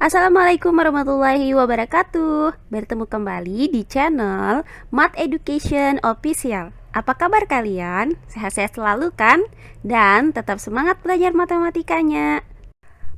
Assalamualaikum warahmatullahi wabarakatuh. Bertemu kembali di channel Math Education Official. Apa kabar kalian? Sehat-sehat selalu kan? Dan tetap semangat belajar matematikanya.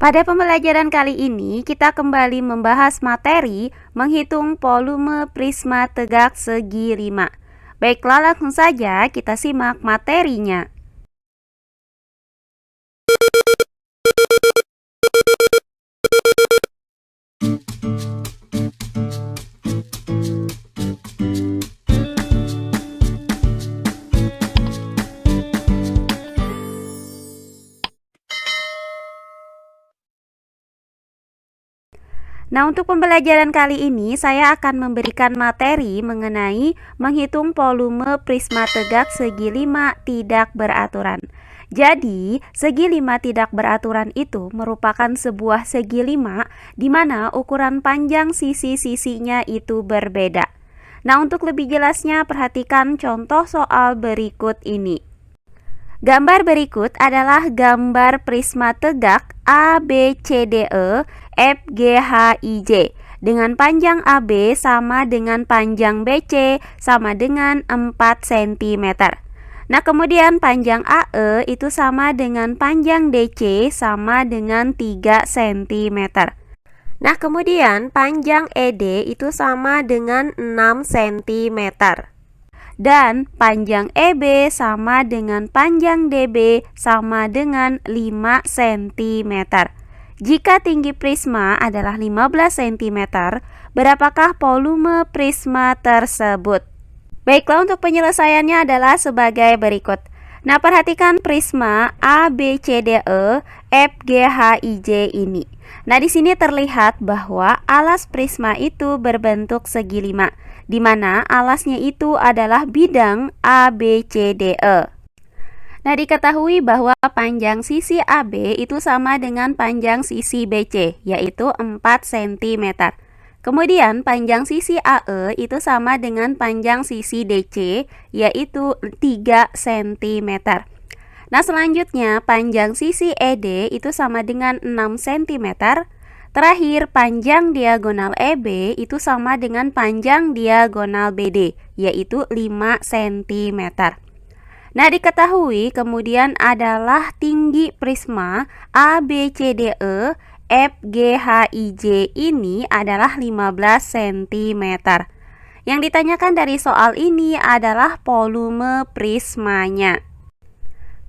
Pada pembelajaran kali ini kita kembali membahas materi menghitung volume prisma tegak segi 5. Baiklah, langsung saja kita simak materinya. Nah, untuk pembelajaran kali ini saya akan memberikan materi mengenai menghitung volume prisma tegak segi 5 tidak beraturan. Jadi, segi 5 tidak beraturan itu merupakan sebuah segi 5 di mana ukuran panjang sisi-sisinya itu berbeda. Nah, untuk lebih jelasnya perhatikan contoh soal berikut ini. Gambar berikut adalah gambar prisma tegak ABCDE FGHIJ dengan panjang AB sama dengan panjang BC sama dengan 4 cm. Nah, kemudian panjang AE itu sama dengan panjang DC sama dengan 3 cm. Nah, kemudian panjang ED itu sama dengan 6 cm. Dan panjang EB sama dengan panjang DB sama dengan 5 cm. Jika tinggi prisma adalah 15 cm, berapakah volume prisma tersebut? Baiklah, untuk penyelesaiannya adalah sebagai berikut. Nah, perhatikan prisma ABCDE FGHIJ ini. Nah, di sini terlihat bahwa alas prisma itu berbentuk segi 5, di mana alasnya itu adalah bidang ABCDE. Nah, diketahui bahwa panjang sisi AB itu sama dengan panjang sisi BC, yaitu 4 cm. Kemudian panjang sisi AE itu sama dengan panjang sisi DC, yaitu 3 cm. Nah, selanjutnya panjang sisi ED itu sama dengan 6 cm. Terakhir, panjang diagonal EB itu sama dengan panjang diagonal BD, yaitu 5 cm. Nah, diketahui kemudian adalah tinggi prisma ABCDE FGHIJ ini adalah 15 cm. Yang ditanyakan dari soal ini adalah volume prismanya.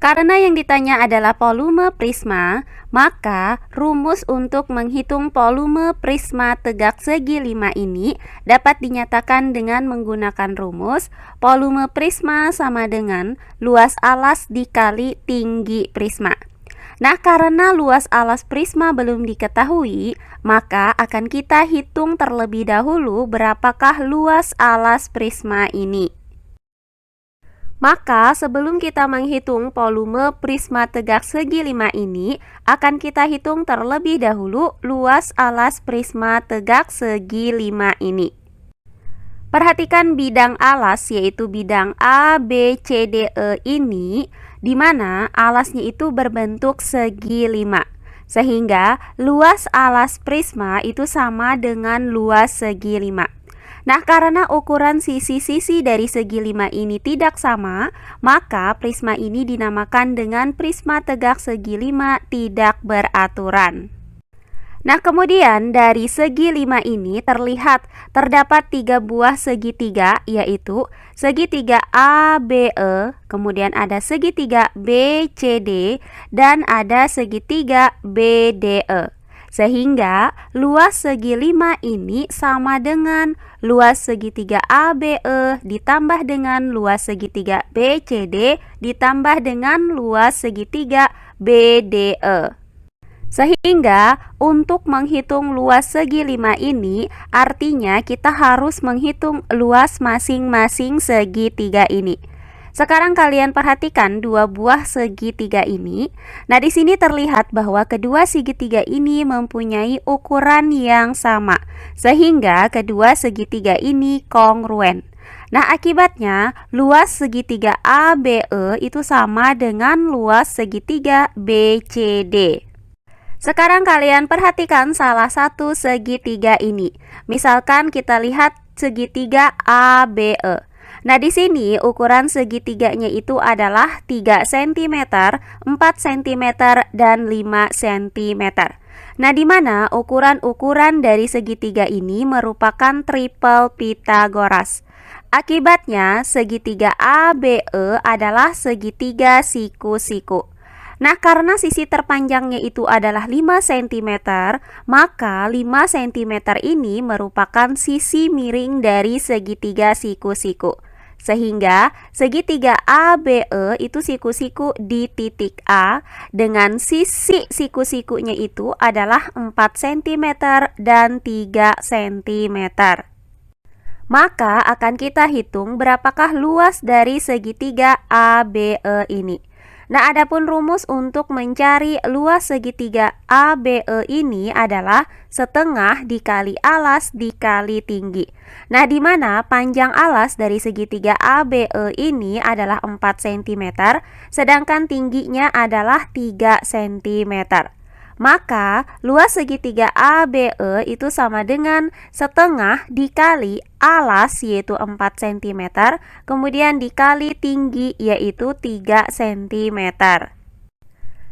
Karena yang ditanya adalah volume prisma, maka rumus untuk menghitung volume prisma tegak segi 5 ini dapat dinyatakan dengan menggunakan rumus volume prisma sama dengan luas alas dikali tinggi prisma. Nah, karena luas alas prisma belum diketahui, maka akan kita hitung terlebih dahulu berapakah luas alas prisma ini. Maka sebelum kita menghitung volume prisma tegak segi 5 ini, akan kita hitung terlebih dahulu luas alas prisma tegak segi 5 ini. Perhatikan bidang alas, yaitu bidang ABCDE ini, di mana alasnya itu berbentuk segi 5. Sehingga luas alas prisma itu sama dengan luas segi 5. Nah, karena ukuran sisi-sisi dari segi 5 ini tidak sama, maka prisma ini dinamakan dengan prisma tegak segi 5 tidak beraturan. Nah, kemudian dari segi 5 ini terdapat 3 buah segitiga, yaitu segitiga ABE, kemudian ada segitiga BCD, dan ada segitiga BDE. Sehingga luas segi 5 ini sama dengan luas segitiga ABE ditambah dengan luas segitiga BCD ditambah dengan luas segitiga BDE. Sehingga untuk menghitung luas segi 5 ini artinya kita harus menghitung luas masing-masing segitiga ini. Sekarang kalian perhatikan dua buah segitiga ini. Nah, di sini terlihat bahwa kedua segitiga ini mempunyai ukuran yang sama, sehingga kedua segitiga ini kongruen. Nah, akibatnya luas segitiga ABE itu sama dengan luas segitiga BCD. Sekarang kalian perhatikan salah satu segitiga ini. Misalkan kita lihat segitiga ABE. Nah, di sini ukuran segitiganya itu adalah 3 cm, 4 cm, dan 5 cm. Nah, di mana ukuran-ukuran dari segitiga ini merupakan triple Pythagoras. Akibatnya, segitiga ABE adalah segitiga siku-siku. Nah, karena sisi terpanjangnya itu adalah 5 cm, maka 5 cm ini merupakan sisi miring dari segitiga siku-siku. Sehingga segitiga ABE itu siku-siku di titik A dengan sisi siku-sikunya itu adalah 4 cm dan 3 cm. Maka akan kita hitung berapakah luas dari segitiga ABE ini. Nah, adapun rumus untuk mencari luas segitiga ABE ini adalah setengah dikali alas dikali tinggi. Nah, di mana panjang alas dari segitiga ABE ini adalah 4 cm, sedangkan tingginya adalah 3 cm. Maka luas segitiga ABE itu sama dengan setengah dikali alas yaitu 4 cm, kemudian dikali tinggi yaitu 3 cm.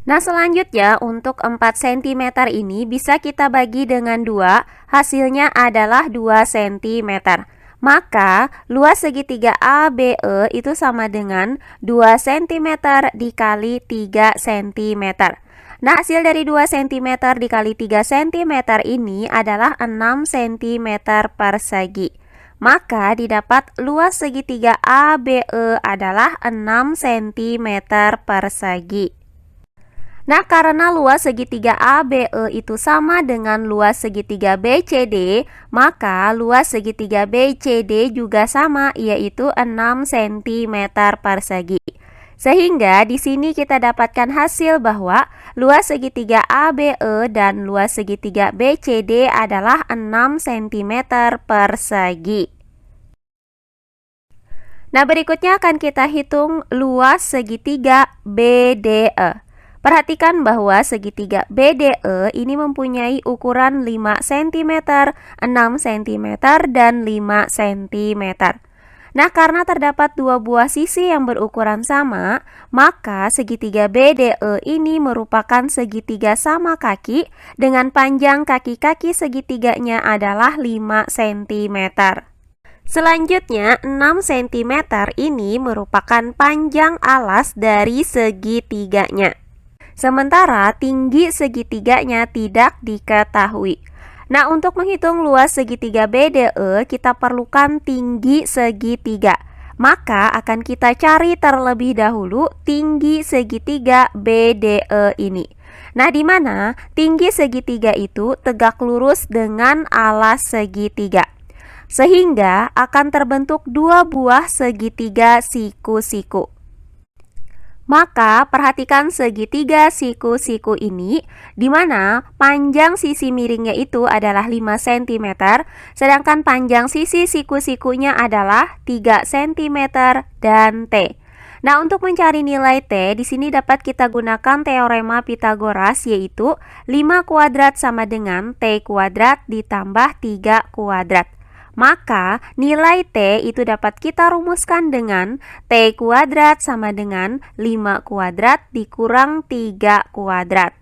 Nah, selanjutnya untuk 4 cm ini bisa kita bagi dengan 2, hasilnya adalah 2 cm. Maka luas segitiga ABE itu sama dengan 2 cm dikali 3 cm. Nah, hasil dari 2 cm dikali 3 cm ini adalah 6 cm persegi. Maka didapat luas segitiga ABE adalah 6 cm persegi. Nah, karena luas segitiga ABE itu sama dengan luas segitiga BCD, maka luas segitiga BCD juga sama, yaitu 6 cm persegi. Sehingga di sini kita dapatkan hasil bahwa luas segitiga ABE dan luas segitiga BCD adalah 6 cm persegi. Nah, berikutnya akan kita hitung luas segitiga BDE. Perhatikan bahwa segitiga BDE ini mempunyai ukuran 5 cm, 6 cm, dan 5 cm. Nah, karena terdapat dua buah sisi yang berukuran sama, maka segitiga BDE ini merupakan segitiga sama kaki dengan panjang kaki-kaki segitiganya adalah 5 cm. Selanjutnya, 6 cm ini merupakan panjang alas dari segitiganya. Sementara tinggi segitiganya tidak diketahui. Nah, untuk menghitung luas segitiga BDE, kita perlukan tinggi segitiga. Maka akan kita cari terlebih dahulu tinggi segitiga BDE ini. Nah, di mana tinggi segitiga itu tegak lurus dengan alas segitiga. Sehingga akan terbentuk dua buah segitiga siku-siku. Maka perhatikan segitiga siku-siku ini, di mana panjang sisi miringnya itu adalah 5 cm, sedangkan panjang sisi siku-sikunya adalah 3 cm dan T. Nah, untuk mencari nilai T, di sini dapat kita gunakan teorema Pythagoras, yaitu 5 kuadrat sama dengan T kuadrat ditambah 3 kuadrat. Maka nilai T itu dapat kita rumuskan dengan T kuadrat sama dengan 5 kuadrat dikurang 3 kuadrat.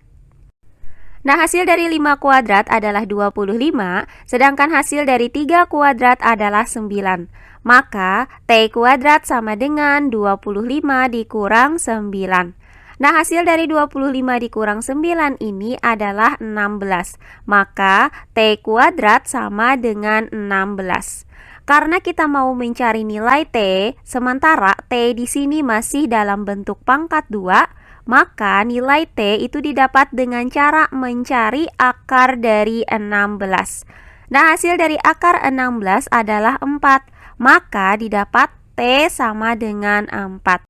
Nah, hasil dari 5 kuadrat adalah 25, sedangkan hasil dari 3 kuadrat adalah 9. Maka T kuadrat sama dengan 25 dikurang 9. Nah, hasil dari 25 dikurang 9 ini adalah 16. Maka T kuadrat sama dengan 16. Karena kita mau mencari nilai T, sementara T di sini masih dalam bentuk pangkat 2, maka nilai T itu didapat dengan cara mencari akar dari 16. Nah, hasil dari akar 16 adalah 4, maka didapat T sama dengan 4.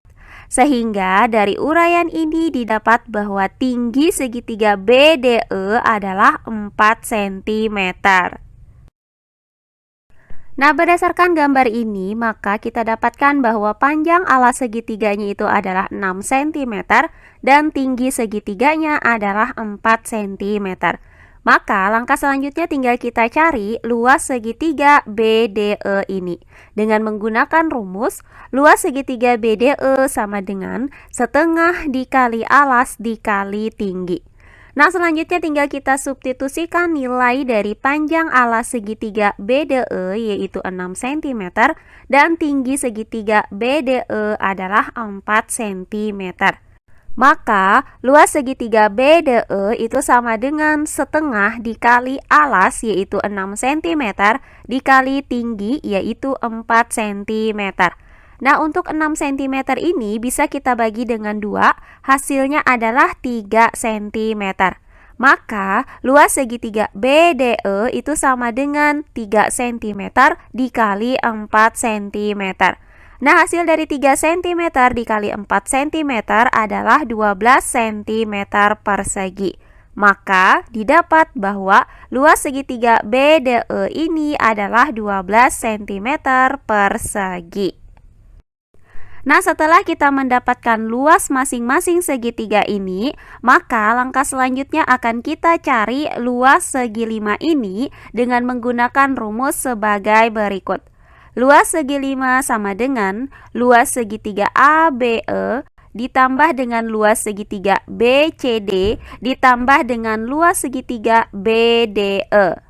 Sehingga dari uraian ini didapat bahwa tinggi segitiga BDE adalah 4 cm. Nah, berdasarkan gambar ini, maka kita dapatkan bahwa panjang alas segitiganya itu adalah 6 cm dan tinggi segitiganya adalah 4 cm. Maka langkah selanjutnya tinggal kita cari luas segitiga BDE ini. Dengan menggunakan rumus, luas segitiga BDE sama dengan setengah dikali alas dikali tinggi. Nah, selanjutnya tinggal kita substitusikan nilai dari panjang alas segitiga BDE yaitu 6 cm dan tinggi segitiga BDE adalah 4 cm. Maka luas segitiga BDE itu sama dengan setengah dikali alas yaitu 6 cm dikali tinggi yaitu 4 cm. Nah, untuk 6 cm ini bisa kita bagi dengan 2, hasilnya adalah 3 cm. Maka, luas segitiga BDE itu sama dengan 3 cm dikali 4 cm. Nah, hasil dari 3 cm dikali 4 cm adalah 12 cm persegi. Maka, didapat bahwa luas segitiga BDE ini adalah 12 cm persegi. Nah, setelah kita mendapatkan luas masing-masing segitiga ini, maka langkah selanjutnya akan kita cari luas segi 5 ini dengan menggunakan rumus sebagai berikut. Luas segi 5 sama dengan luas segitiga ABE ditambah dengan luas segitiga BCD ditambah dengan luas segitiga BDE.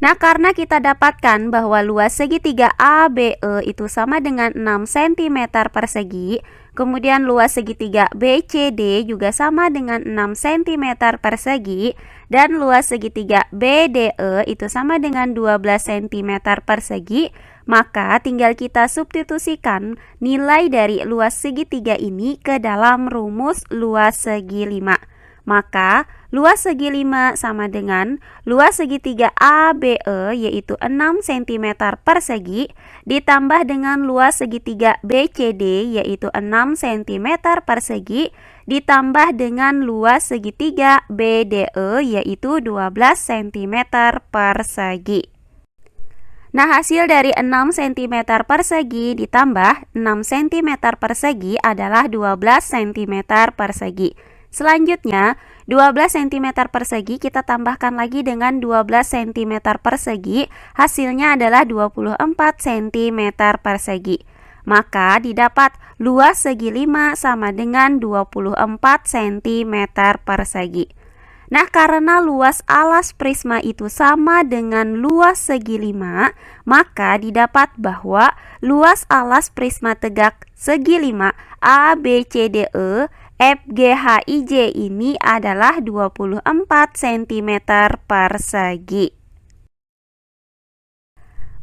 Nah, karena kita dapatkan bahwa luas segitiga ABE itu sama dengan 6 cm persegi, kemudian luas segitiga BCD juga sama dengan 6 cm persegi, dan luas segitiga BDE itu sama dengan 12 cm persegi, maka tinggal kita substitusikan nilai dari luas segitiga ini ke dalam rumus luas segi 5. Maka, luas segi 5 sama dengan luas segitiga ABE yaitu 6 cm persegi ditambah dengan luas segitiga BCD yaitu 6 cm persegi ditambah dengan luas segitiga BDE yaitu 12 cm persegi. Nah, hasil dari 6 cm persegi ditambah 6 cm persegi adalah 12 cm persegi. Selanjutnya, 12 cm persegi kita tambahkan lagi dengan 12 cm persegi, hasilnya adalah 24 cm persegi. Maka didapat luas segi 5 sama dengan 24 cm persegi. Nah, karena luas alas prisma itu sama dengan luas segi 5, maka didapat bahwa luas alas prisma tegak segi 5 ABCDE FGHIJ ini adalah 24 cm persegi.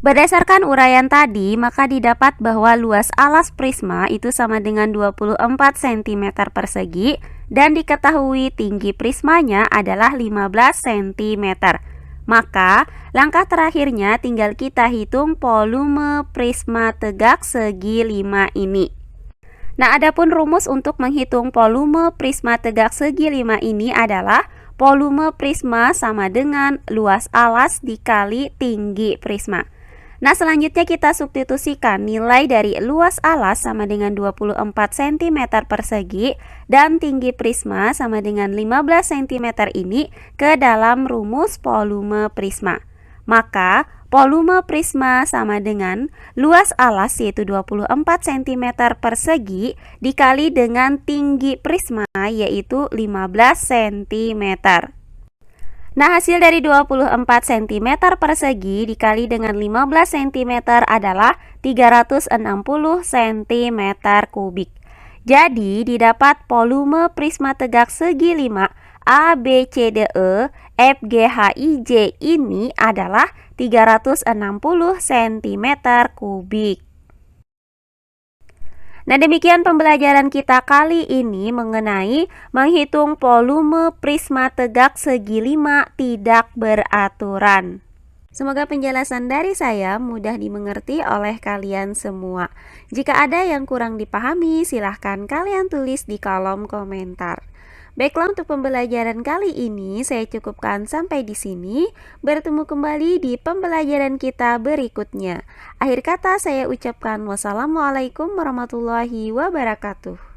Berdasarkan uraian tadi, maka didapat bahwa luas alas prisma itu sama dengan 24 cm persegi dan diketahui tinggi prismanya adalah 15 cm. Maka, langkah terakhirnya tinggal kita hitung volume prisma tegak segi 5 ini. Nah, adapun rumus untuk menghitung volume prisma tegak segi 5 ini adalah volume prisma sama dengan luas alas dikali tinggi prisma. Nah, selanjutnya kita substitusikan nilai dari luas alas sama dengan 24 cm persegi dan tinggi prisma sama dengan 15 cm ini ke dalam rumus volume prisma. Maka, volume prisma sama dengan luas alas yaitu 24 cm persegi dikali dengan tinggi prisma yaitu 15 cm. Nah, hasil dari 24 cm persegi dikali dengan 15 cm adalah 360 cm kubik. Jadi, didapat volume prisma tegak segi 5 ABCDE FGHIJ ini adalah 360 cm kubik. Nah, demikian pembelajaran kita kali ini mengenai menghitung volume prisma tegak segi 5 tidak beraturan. Semoga penjelasan dari saya mudah dimengerti oleh kalian semua. Jika ada yang kurang dipahami, silahkan kalian tulis di kolom komentar. Baiklah, untuk pembelajaran kali ini saya cukupkan sampai di sini. Bertemu kembali di pembelajaran kita berikutnya. Akhir kata saya ucapkan wassalamualaikum warahmatullahi wabarakatuh.